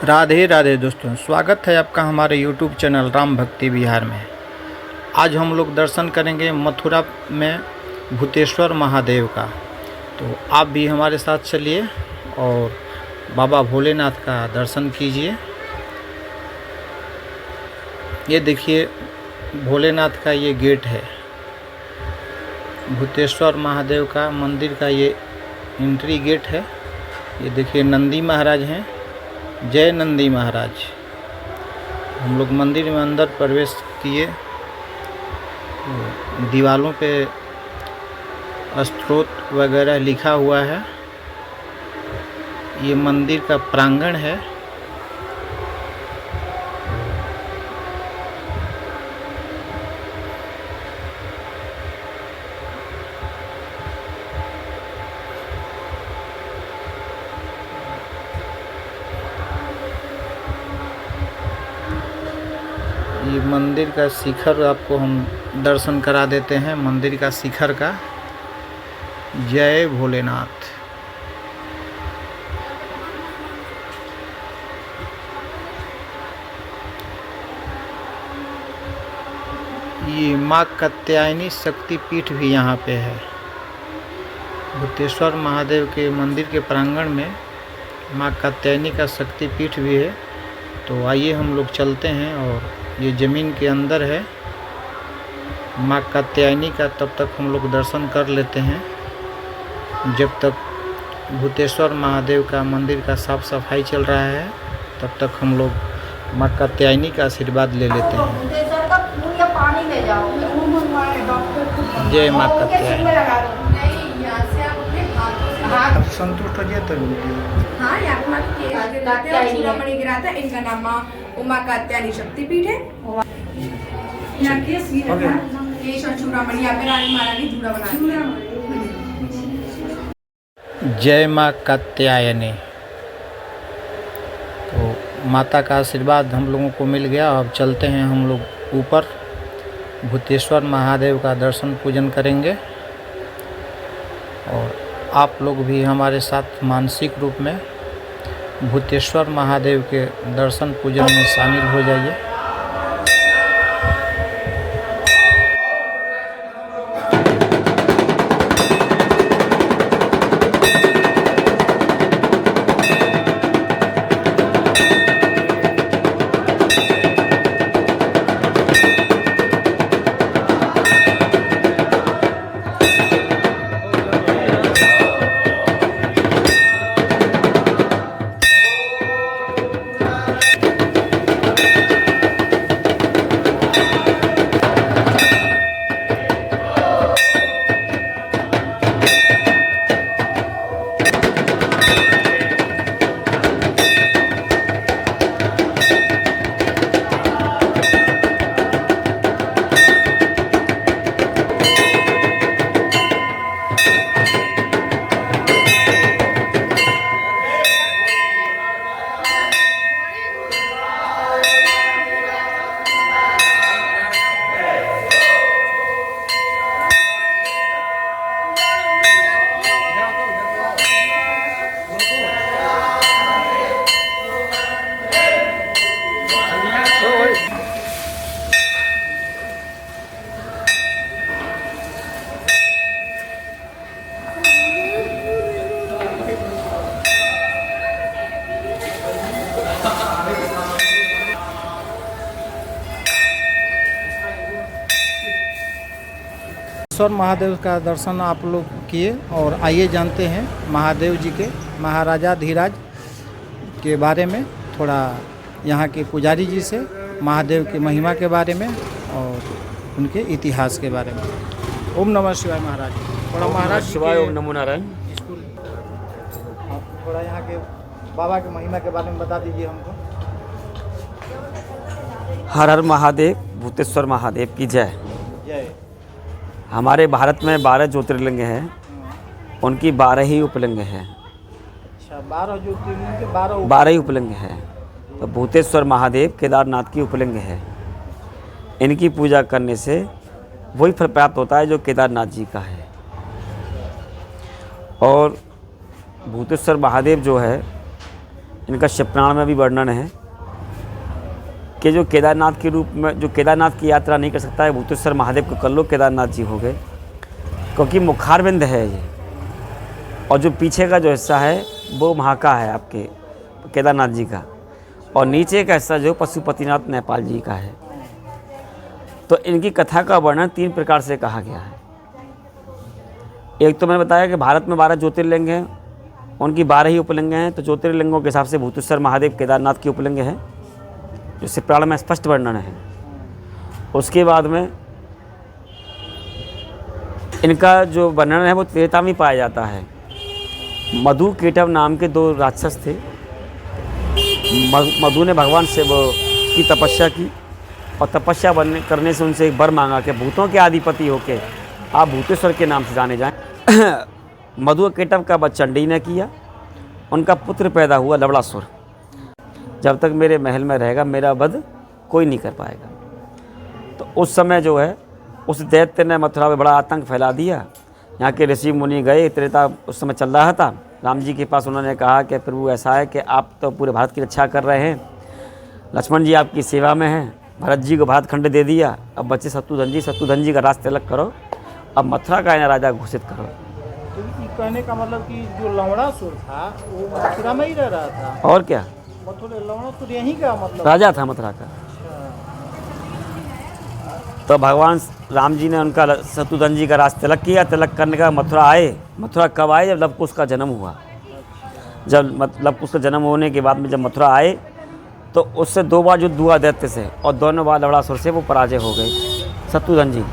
राधे राधे दोस्तों, स्वागत है आपका हमारे YouTube चैनल राम भक्ति बिहार में। आज हम लोग दर्शन करेंगे मथुरा में भूतेश्वर महादेव का। तो आप भी हमारे साथ चलिए और बाबा भोलेनाथ का दर्शन कीजिए। ये देखिए भोलेनाथ का ये गेट है, भूतेश्वर महादेव का मंदिर का ये एंट्री गेट है। ये देखिए नंदी महाराज हैं, जय नंदी महाराज। हम लोग मंदिर में अंदर प्रवेश किए। दीवालों पे स्तोत्र वगैरह लिखा हुआ है। ये मंदिर का प्रांगण है। ये मंदिर का शिखर आपको हम दर्शन करा देते हैं, मंदिर का शिखर का। जय भोलेनाथ। ये माँ कात्यायनी शक्तिपीठ भी यहाँ पे है। भूतेश्वर महादेव के मंदिर के प्रांगण में माँ कात्यायनी का शक्तिपीठ भी है। तो आइए हम लोग चलते हैं और ये ज़मीन के अंदर है माँ कात्यायनी का। तब तक हम लोग दर्शन कर लेते हैं जब तक भूतेश्वर महादेव का मंदिर का साफ सफाई चल रहा है। तब तक हम लोग माँ कात्यायनी का आशीर्वाद ले लेते हैं। जय माँ कात्यायनी। अब संतुष्ट हो जाए तो हाँ, चूड़ामणि गिराता। इनका नाम उमा कात्यायनी शक्तिपीठ है। यहाँ के चूड़ामणि यहाँ पे रानी महारानी जूड़ा बना। जय माँ कात्यायनी। तो माता का आशीर्वाद हम लोगों को मिल गया। अब चलते हैं हम लोग ऊपर, भूतेश्वर महादेव का दर्शन पूजन करेंगे। और आप लोग भी हमारे साथ मानसिक रूप में भूतेश्वर महादेव के दर्शन पूजन में शामिल हो जाइए। भूतेश्वर महादेव का दर्शन आप लोग किए और आइए जानते हैं महादेव जी के, महाराजा धीराज के बारे में, थोड़ा यहाँ के पुजारी जी से महादेव की महिमा के बारे में और उनके इतिहास के बारे में। ओम नमः शिवाय महाराज। थोड़ा महाराज शिवाय, ओम नमो नारायण। स्कूल आप थोड़ा यहाँ के बाबा की महिमा के बारे में बता दीजिए हमको। हर हर महादेव, भूतेश्वर महादेव की जय। जय। हमारे भारत में 12 ज्योतिर्लिंग हैं, उनकी 12 ही उपलिंग हैं। अच्छा, 12 ज्योतिर्लिंग के 12 ही उपलिंग हैं। तो भूतेश्वर महादेव केदारनाथ की उपलिंग है। इनकी पूजा करने से वही फल प्राप्त होता है जो केदारनाथ जी का है। और भूतेश्वर महादेव जो है इनका शिवपुराण में भी वर्णन है कि जो केदारनाथ के रूप में, जो केदारनाथ की यात्रा नहीं कर सकता है, भूतेश्वर महादेव को कर लो, केदारनाथ जी हो गए। क्योंकि मुखारविंद है ये, और जो पीछे का जो हिस्सा है वो वहाँ का है आपके केदारनाथ जी का, और नीचे का हिस्सा जो पशुपतिनाथ नेपाल जी का है। तो इनकी कथा का वर्णन 3 प्रकार से कहा गया है। एक तो मैंने बताया कि भारत में 12 ज्योतिर्लिंग हैं, उनकी 12 ही उपलिंग हैं। तो ज्योतिर्लिंगों के हिसाब से भूतेश्वर महादेव केदारनाथ की उपलिंग है, जो शिवपुराण में स्पष्ट वर्णन है। उसके बाद में इनका जो वर्णन है वो त्रेता में पाया जाता है। मधु केटव नाम के 2 राक्षस थे। मधु ने भगवान शिव की तपस्या की, और तपस्या करने से उनसे एक वर मांगा कि भूतों के अधिपति होके आप भूतेश्वर के नाम से जाने जाएं। मधु केटव का वध चंडी ने किया, उनका पुत्र पैदा हुआ लवणासुर। जब तक मेरे महल में रहेगा मेरा वध कोई नहीं कर पाएगा। तो उस समय जो है उस दैत्य ने मथुरा में बड़ा आतंक फैला दिया। यहाँ के ऋषि मुनि गए, त्रेता उस समय चल रहा था, राम जी के पास। उन्होंने कहा कि प्रभु ऐसा है कि आप तो पूरे भारत की रक्षा कर रहे हैं, लक्ष्मण जी आपकी सेवा में हैं, भरत जी को भारत खंड दे दिया, अब बच्चे शत्रुघ्न जी का राज तिलक करो, अब मथुरा का राजा घोषित करो। तो ये कहने का मतलब कि जो लवणासुर था वो मथुरा में ही रह रहा था, और क्या, लवणासुर यहीं का मतलब राजा था मथुरा का। तो भगवान राम जी ने उनका शत्रुघ्न जी का राज तिलक किया। तिलक करने का मथुरा आए। मथुरा कब आए? जब लवकुश का जन्म हुआ। जब लवकुश का जन्म होने के बाद में जब मथुरा आए तो उससे 2 बार युद्ध हुआ दैत्य से, और दोनों बार लवणासुर से वो पराजय हो गए शत्रुघ्न जी।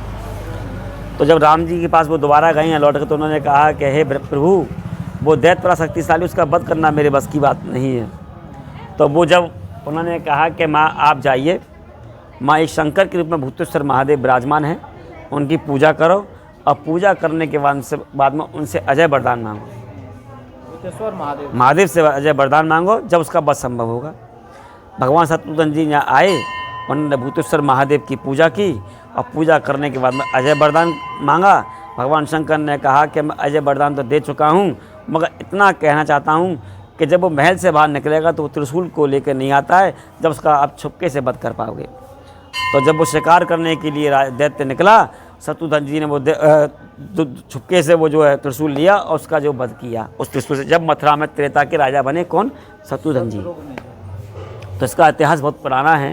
तो जब राम जी के पास वो दोबारा गए हैं लौट कर, तो उन्होंने कहा कि हे प्रभु, वो दैत्य बड़ा शक्तिशाली, उसका वध करना मेरे बस की बात नहीं है। तो वो जब उन्होंने कहा कि माँ आप जाइए, माँ एक शंकर के रूप में भूतेश्वर महादेव विराजमान हैं, उनकी पूजा करो, और पूजा करने के बाद में उनसे अजय वरदान मांगो। भूतेश्वर महादेव से अजय वरदान मांगो, जब उसका वध संभव होगा। भगवान शत्रुघ्न जी यहाँ आए, उन्होंने भूतेश्वर महादेव की पूजा की, और पूजा करने के बाद में अजय वरदान मांगा। भगवान शंकर ने कहा कि मैं अजय वरदान तो दे चुका हूँ, मगर इतना कहना चाहता हूँ कि जब वो महल से बाहर निकलेगा तो वो त्रिशूल को लेकर नहीं आता है, जब उसका आप छुपके से वध कर पाओगे। तो जब वो शिकार करने के लिए दैत्य निकला, शत्रुघ्न जी ने वो छुपके से वो जो है त्रिशूल लिया और उसका जो वध किया उस त्रिशूल से। जब मथुरा में त्रेता के राजा बने कौन? शत्रुघ्न जी। तो इसका इतिहास बहुत पुराना है।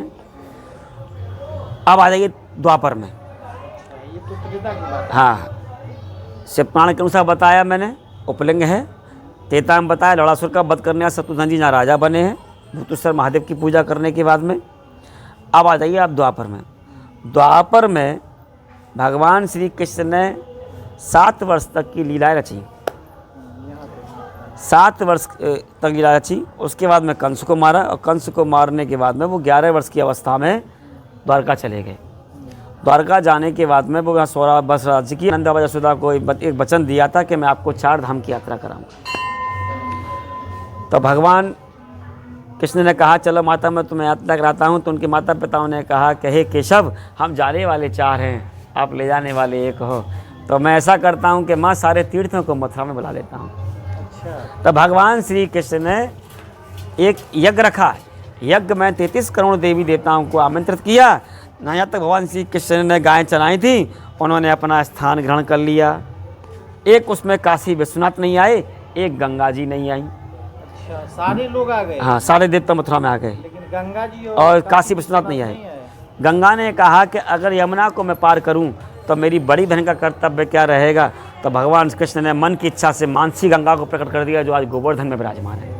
अब आ जाइए द्वापर में। ये तो त्रेता की बात है। हाँ, शिवपुराण के अनुसार बताया मैंने, उपलिंग है। त्रेता में बताया लवणासुर का वध करने शत्रुघ्न जी यहाँ राजा बने हैं भूतेश्वर महादेव की पूजा करने के बाद में। अब आ जाइए आप द्वापर में। द्वापर में भगवान श्री कृष्ण ने 7 वर्ष तक की लीलाएं रची। 7 वर्ष तक लीला रची। उसके बाद में कंस को मारा, और कंस को मारने के बाद में वो 11 वर्ष की अवस्था में द्वारका चले गए। द्वारका जाने के बाद में वो 16 वर्ष राज्य की। नंदा यशोदा को एक वचन दिया था कि मैं आपको 4 धाम की यात्रा कराऊंगा। तो भगवान कृष्ण ने कहा चलो माता मैं तुम्हें यात्रा कराता हूँ। तो उनके माता पिताओं ने कहा कि हे केशव, हम जाने वाले 4 हैं, आप ले जाने वाले 1 हो। तो मैं ऐसा करता हूँ कि माँ सारे तीर्थों को मथुरा में बुला लेता हूँ। तो भगवान श्री कृष्ण ने एक यज्ञ रखा। यज्ञ में 33 करोड़ देवी देवताओं को आमंत्रित किया। यहाँ तक भगवान श्री कृष्ण ने गायें चराई थी, उन्होंने अपना स्थान ग्रहण कर लिया। एक उसमें काशी विश्वनाथ नहीं आए, एक गंगा जी नहीं आई। अच्छा, सारे लोग आ गए। हाँ, सारे देवता मथुरा में आ गए, लेकिन गंगा जी और काशी विश्वनाथ नहीं आए। गंगा ने कहा कि अगर यमुना को मैं पार करूं तो मेरी बड़ी बहन का कर्तव्य क्या रहेगा। तो भगवान कृष्ण ने मन की इच्छा से मानसी गंगा को प्रकट कर दिया, जो आज गोवर्धन में विराजमान है।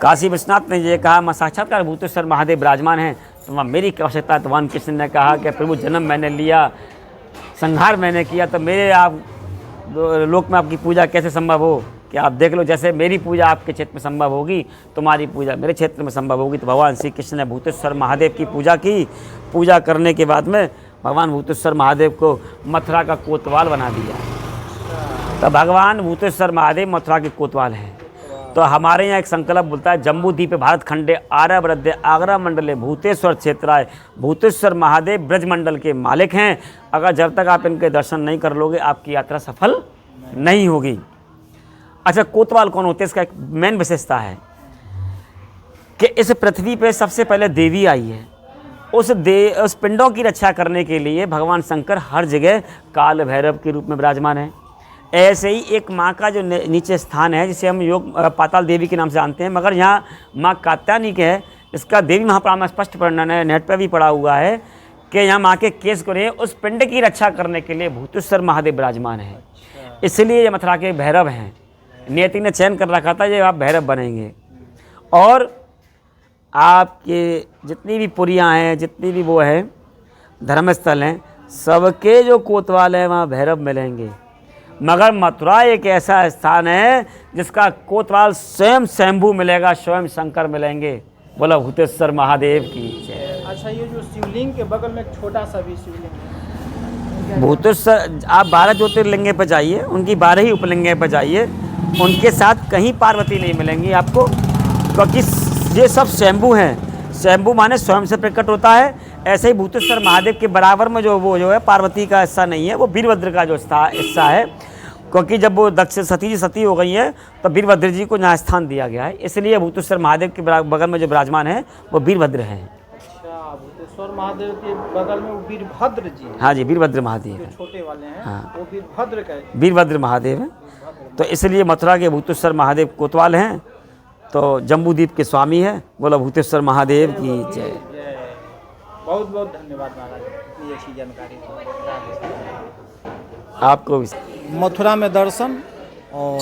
काशी विश्वनाथ ने ये कहा मैं साक्षात्कार भूतेश्वर महादेव विराजमान हैं, तो वहाँ मेरी क्या आवश्यकता है। तो भगवान कृष्ण ने कहा कि प्रभु जन्म मैंने लिया, संहार मैंने किया, तो मेरे आप लोक में आपकी पूजा कैसे संभव हो। कि आप देख लो, जैसे मेरी पूजा आपके क्षेत्र में संभव होगी, तुम्हारी पूजा मेरे क्षेत्र में संभव होगी। तो भगवान श्री कृष्ण ने भूतेश्वर महादेव की पूजा की। पूजा करने के बाद में भगवान भूतेश्वर महादेव को मथुरा का कोतवाल बना दिया। तो भगवान भूतेश्वर महादेव मथुरा के कोतवाल हैं। तो हमारे यहाँ एक संकल्प बोलता है, जम्बू द्वीप भारत खंडे आर्य वृद्धे आगरा मंडले भूतेश्वर क्षेत्राय, भूतेश्वर महादेव ब्रजमंडल के मालिक हैं। अगर जब तक आप इनके दर्शन नहीं कर लोगे आपकी यात्रा सफल नहीं होगी। अच्छा, कोतवाल कौन होते हैं, इसका एक मेन विशेषता है कि इस पृथ्वी पे सबसे पहले देवी आई है। उस पिंडों की रक्षा करने के लिए भगवान शंकर हर जगह काल भैरव के रूप में विराजमान है। ऐसे ही एक माँ का जो नीचे स्थान है, जिसे हम योग पाताल देवी के नाम से जानते हैं, मगर यहाँ माँ कात्यायनी के है, इसका देवी महापुराण में स्पष्ट वर्णन है, नेट पर भी पड़ा हुआ है कि यहाँ माँ के केस को रहे, उस पिंड की रक्षा करने के लिए भूतेश्वर महादेव विराजमान है। इसलिए ये मथुरा के भैरव हैं। नियति ने चयन कर रखा था ये आप भैरव बनेंगे। और आपके जितनी भी पुरियाँ हैं, जितनी भी वो है धर्मस्थल हैं, सबके जो कोतवाल हैं वहाँ भैरव मिलेंगे। मगर मथुरा एक ऐसा स्थान है जिसका कोतवाल स्वयं शंभू मिलेगा, स्वयं शंकर मिलेंगे। बोला भूतेश्वर महादेव की जय। अच्छा, ये जो शिवलिंग के बगल में एक छोटा सा भी शिवलिंग है, भूतेश्वर, आप 12 ज्योतिर्लिंगे पर जाइए, उनकी 12 ही उपलिंगे पर जाइए, उनके साथ कहीं पार्वती नहीं मिलेंगी आपको, क्योंकि ये सब शंभू हैं। शंभू माने स्वयं से प्रकट होता है। ऐसे ही भूतेश्वर महादेव के बराबर में जो है पार्वती का हिस्सा नहीं है, वो वीरभद्र का जो हिस्सा है, क्योंकि जब वो दक्ष सती जी सती हो गई है तो वीरभद्र जी को यहाँ स्थान दिया गया है। इसलिए भूतेश्वर महादेव के बगल में जो विराजमान है वो वीरभद्र हैं। अच्छा, भूतेश्वर महादेव के बगल में वो वीरभद्र जी, हाँ जी, वीरभद्र महादेव है, छोटे वाले हैं, हाँ, वो वीरभद्र का वीरभद्र महादेव है। तो इसलिए मथुरा के भूतेश्वर महादेव कोतवाल हैं, तो जम्बूद्वीप के स्वामी है। बोला भूतेश्वर महादेव की जय। बहुत बहुत धन्यवाद महाराज, इतनी अच्छी जानकारी आपको भी। मथुरा में दर्शन, और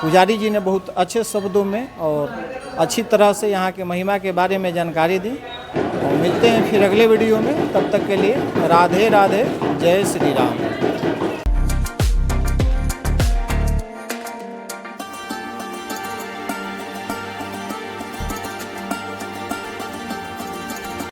पुजारी जी ने बहुत अच्छे शब्दों में और अच्छी तरह से यहाँ के महिमा के बारे में जानकारी दी। और मिलते हैं फिर अगले वीडियो में, तब तक के लिए राधे राधे, जय श्री राम।